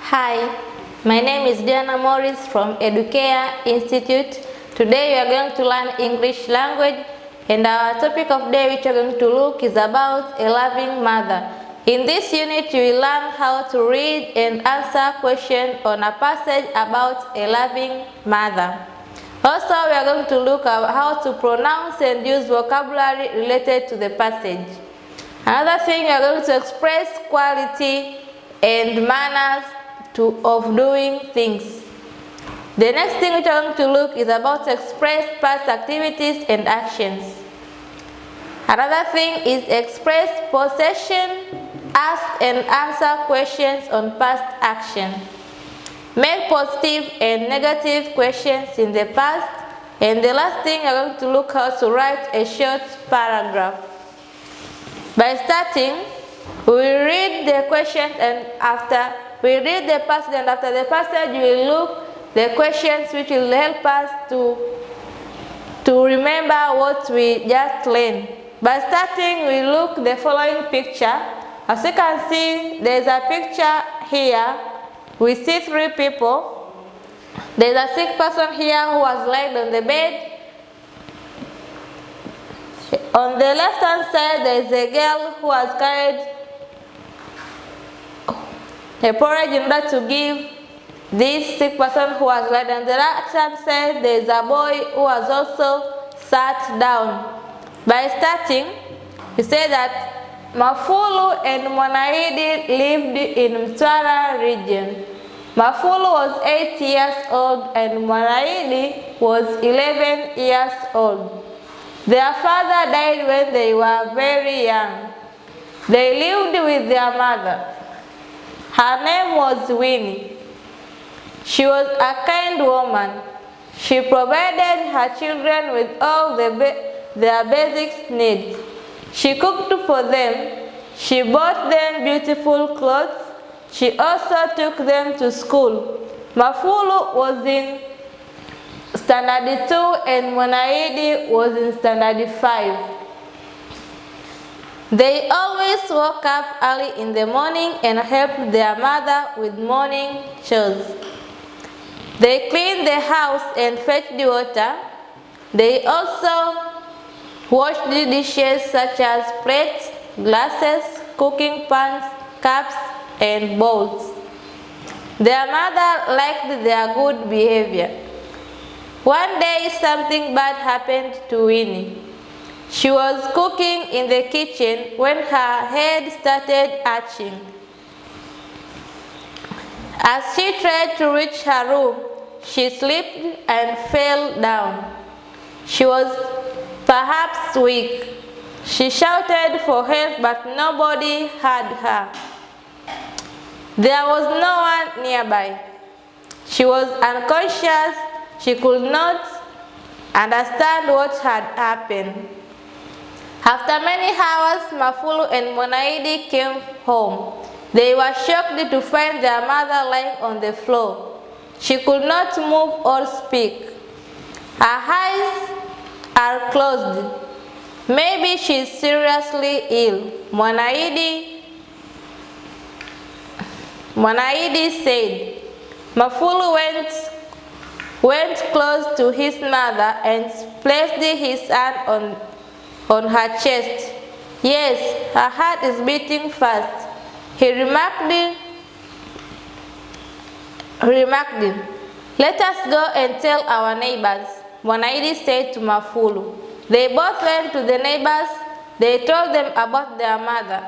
Hi, my name is Diana Morris from Edukea Institute. Today we are going to learn English language, and our topic of day which we are going to look is about a loving mother. In this unit you will learn how to read and answer questions on a passage about a loving mother. Also we are going to look at how to pronounce and use vocabulary related to the passage. Another thing, we are going to express quality and manners of doing things. The next thing which we are going to look is about express past activities and actions. Another thing is express possession, ask and answer questions on past action. Make positive and negative questions in the past. And the last thing, we are going to look how to write a short paragraph. By starting, we will read the questions, and after we read the passage, and after the passage we will look the questions which will help us to remember what we just learned. By starting, we look the following picture. As you can see, there is a picture here. We see three people. There is a sick person here who was laid on the bed. On the left hand side, there is a girl who has carried a porridge in order to give this sick person who was laid. On the right hand side, there is a boy who has also sat down. By starting, we say that Mafulu and Mwanaidi lived in Mtwara region. Mafulu was 8 years old and Mwanaidi was 11 years old. Their father died when they were very young. They lived with their mother. Her name was Winnie. She was a kind woman. She provided her children with all their basic needs. She cooked for them. She bought them beautiful clothes. She also took them to school. Mafulu was in Standard 2 and Mwanaidi was in Standard 5. They always woke up early in the morning and helped their mother with morning chores. They cleaned the house and fetched the water. They also washed the dishes such as plates, glasses, cooking pans, cups, and bowls. Their mother liked their good behavior. One day something bad happened to Winnie. She was cooking in the kitchen when her head started itching. As she tried to reach her room, she slipped and fell down. She was perhaps weak. She shouted for help, but nobody heard her. There was no one nearby. She was unconscious. She could not understand what had happened. After many hours, Mafulu and Mwanaidi came home. They were shocked to find their mother lying on the floor. She could not move or speak. Her eyes are closed. Maybe she is seriously ill, Mwanaidi said. Mafulu went close to his mother and placed his hand on her chest. Yes, her heart is beating fast, he remarked. Let us go and tell our neighbors, Mwanaidi said to Mafulu. They both went to the neighbors. They told them about their mother.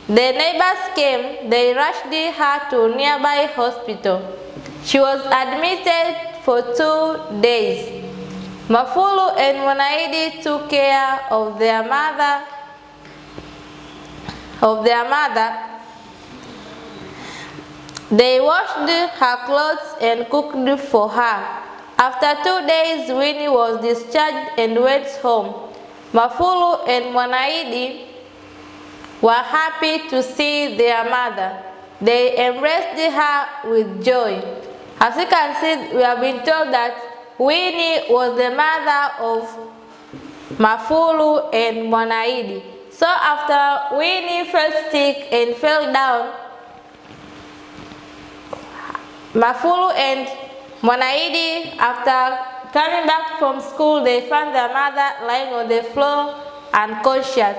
The neighbors came. They rushed her to a nearby hospital. She was admitted for 2 days. Mafulu and Mwanaidi took care of their mother. They washed her clothes and cooked for her. After 2 days, Winnie was discharged and went home. Mafulu and Mwanaidi were happy to see their mother. They embraced her with joy. As you can see, we have been told that Winnie was the mother of Mafulu and Mwanaidi. So after Winnie fell sick and fell down, Mafulu and Mwanaidi, after coming back from school, they found their mother lying on the floor unconscious.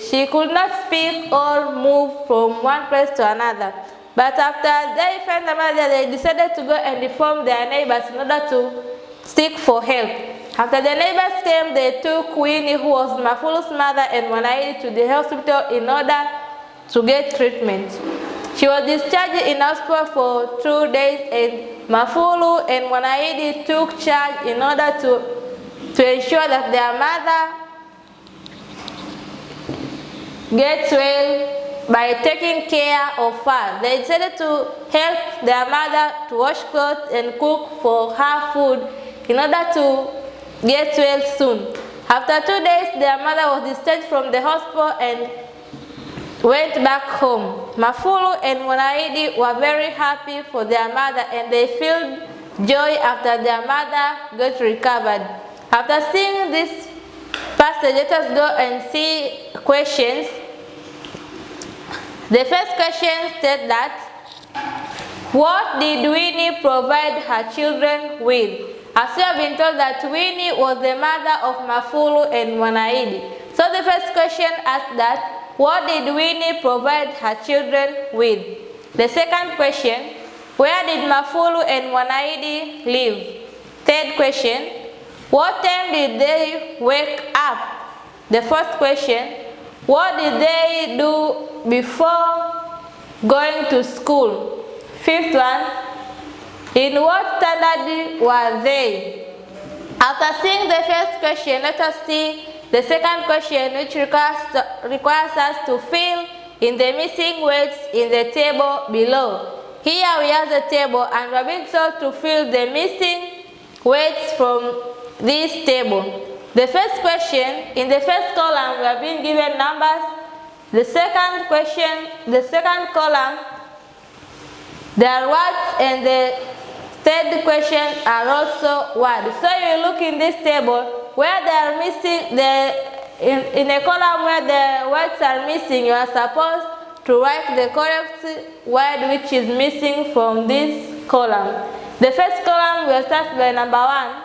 She could not speak or move from one place to another. But after they found the mother, they decided to go and inform their neighbors in order to seek for help. After the neighbors came, they took Winnie, who was Mafulu's mother, and Mwanaidi to the hospital in order to get treatment. She was discharged in hospital for 2 days, and Mafulu and Mwanaidi took charge in order to ensure that their mother gets well by taking care of her. They decided to help their mother to wash clothes and cook for her food in order to get well soon. After 2 days, their mother was discharged from the hospital and went back home. Mafulu and Mwanaidi were very happy for their mother, and they felt joy after their mother got recovered. After seeing this passage, let us go and see questions. The first question states that, what did Winnie provide her children with? As we have been told that Winnie was the mother of Mafulu and Mwanaidi. So the first question asks that, what did Winnie provide her children with? The second question, where did Mafulu and Mwanaidi live? Third question, what time did they wake up? The fourth question, what did they do before going to school? Fifth one, in what standard were they? After seeing the first question, let us see the second question, which requires us to fill in the missing words in the table below. Here we have the table, and we are being told to fill the missing words from this table. The first question, in the first column, we are being given numbers. The second question, the second column, there are words, and the third question are also words. So you look in this table, where they are missing, in a column where the words are missing, you are supposed to write the correct word which is missing from this column. The first column will start by number 1.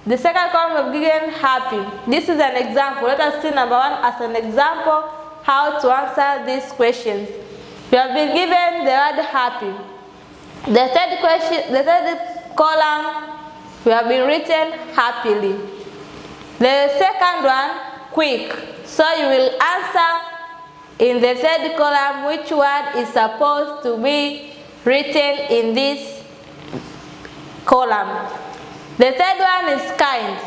The second column will begin happy. This is an example. Let us see number 1 as an example how to answer these questions. You have been given the word happy. The third question, the third column, we have been written happily. The second one, quick. So you will answer in the third column which word is supposed to be written in this column. The third one is kind.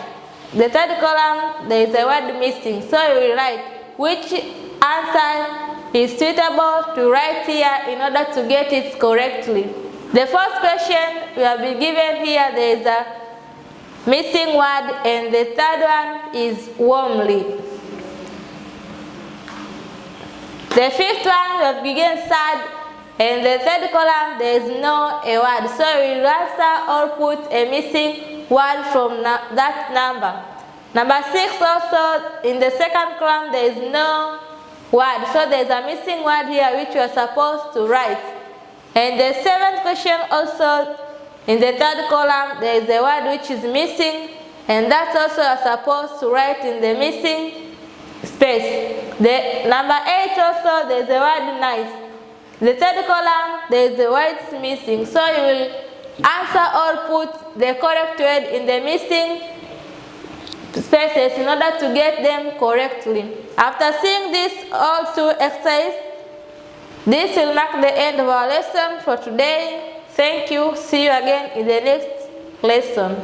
The third column, there is a word missing. So you will write which answer is suitable to write here in order to get it correctly. The first question we have been given here, there is a missing word, and the third one is warmly. The fifth one we have begun sad, and the third column there is no a word. So we will answer or put a missing word from that number. Number 6 also, in the second column there is no word. So there is a missing word here which you are supposed to write. And the seventh question also, in the third column, there is a word which is missing, and that's also you are supposed to write in the missing space. The number 8 also, there is a word nice. The third column, there is a word missing. So you will answer or put the correct word in the missing spaces in order to get them correctly. After seeing this all 2 exercises, this will mark the end of our lesson for today. Thank you. See you again in the next lesson.